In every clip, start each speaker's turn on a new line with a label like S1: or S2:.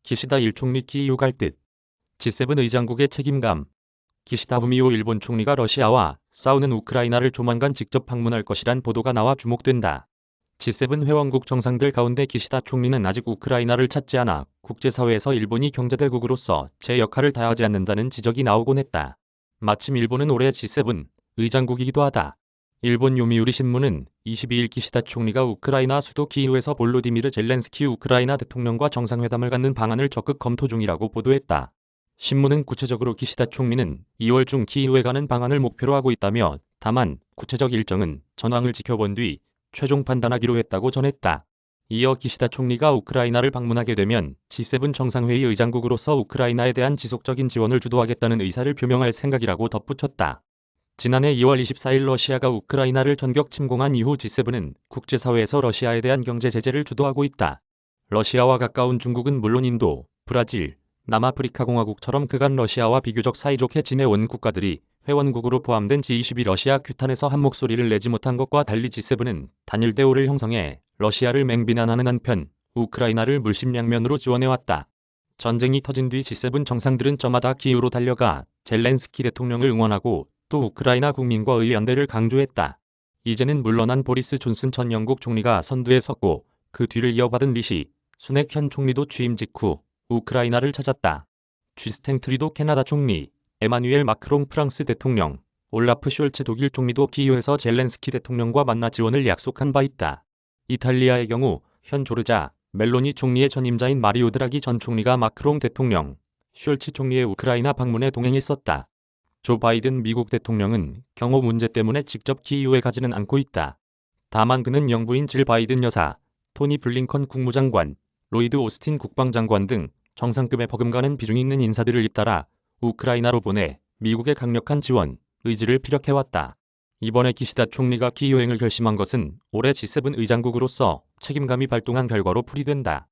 S1: 기시다 일총리 키이우 갈 듯. G7 의장국의 책임감. 기시다 후미오 일본 총리가 러시아와 싸우는 우크라이나를 조만간 직접 방문할 것이란 보도가 나와 주목된다. G7 회원국 정상들 가운데 기시다 총리는 아직 우크라이나를 찾지 않아 국제사회에서 일본이 경제대국으로서 제 역할을 다하지 않는다는 지적이 나오곤 했다. 마침 일본은 올해 G7 의장국이기도 하다. 일본 요미우리 신문은 22일 기시다 총리가 우크라이나 수도 키이우에서 볼로디미르 젤렌스키 우크라이나 대통령과 정상회담을 갖는 방안을 적극 검토 중이라고 보도했다. 신문은 구체적으로 기시다 총리는 2월 중 키이우에 가는 방안을 목표로 하고 있다며 다만 구체적 일정은 전황을 지켜본 뒤 최종 판단하기로 했다고 전했다. 이어 기시다 총리가 우크라이나를 방문하게 되면 G7 정상회의 의장국으로서 우크라이나에 대한 지속적인 지원을 주도하겠다는 의사를 표명할 생각이라고 덧붙였다. 지난해 2월 24일 러시아가 우크라이나를 전격 침공한 이후 G7은 국제사회에서 러시아에 대한 경제 제재를 주도하고 있다. 러시아와 가까운 중국은 물론 인도, 브라질, 남아프리카 공화국처럼 그간 러시아와 비교적 사이좋게 지내온 국가들이 회원국으로 포함된 G20이 러시아 규탄에서 한 목소리를 내지 못한 것과 달리 G7은 단일 대오를 형성해 러시아를 맹비난하는 한편 우크라이나를 물심양면으로 지원해왔다. 전쟁이 터진 뒤 G7 정상들은 저마다 키이우로 달려가 젤렌스키 대통령을 응원하고 또 우크라이나 국민과 의 연대를 강조했다. 이제는 물러난 보리스 존슨 전 영국 총리가 선두에 섰고 그 뒤를 이어받은 리시 수넥 현 총리도 취임 직후 우크라이나를 찾았다. 쥐스텐 트리도 캐나다 총리, 에마뉘엘 마크롱 프랑스 대통령, 올라프 숄츠 독일 총리도 키이우에서 젤렌스키 대통령과 만나 지원을 약속한 바 있다. 이탈리아의 경우 현 조르자 멜로니 총리의 전임자인 마리오 드라기 전 총리가 마크롱 대통령, 숄츠 총리의 우크라이나 방문에 동행했었다. 조 바이든 미국 대통령은 경호 문제 때문에 직접 키이우에 가지는 않고 있다. 다만 그는 영부인 질 바이든 여사, 토니 블링컨 국무장관, 로이드 오스틴 국방장관 등 정상급의 버금가는 비중 있는 인사들을 잇따라 우크라이나로 보내 미국의 강력한 지원, 의지를 피력해왔다. 이번에 기시다 총리가 키이우행을 결심한 것은 올해 G7 의장국으로서 책임감이 발동한 결과로 풀이된다.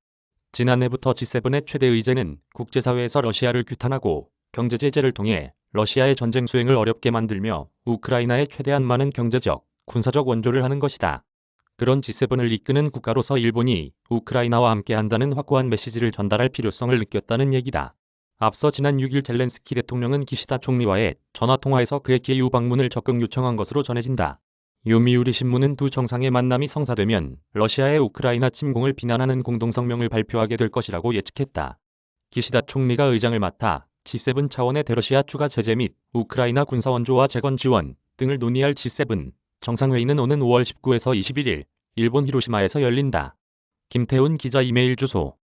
S1: 지난해부터 G7의 최대 의제는 국제사회에서 러시아를 규탄하고 경제 제재를 통해 러시아의 전쟁 수행을 어렵게 만들며 우크라이나에 최대한 많은 경제적, 군사적 원조를 하는 것이다. 그런 G7을 이끄는 국가로서 일본이 우크라이나와 함께한다는 확고한 메시지를 전달할 필요성을 느꼈다는 얘기다. 앞서 지난 6일 젤렌스키 대통령은 기시다 총리와의 전화통화에서 그의 키이우 방문을 적극 요청한 것으로 전해진다. 요미우리 신문은 두 정상의 만남이 성사되면 러시아의 우크라이나 침공을 비난하는 공동성명을 발표하게 될 것이라고 예측했다. 기시다 총리가 의장을 맡아 G7 차원의 대러시아 추가 제재 및 우크라이나 군사원조와 재건 지원 등을 논의할 G7 정상회의는 오는 5월 19에서 21일 일본 히로시마에서 열린다. 김태훈 기자 이메일 주소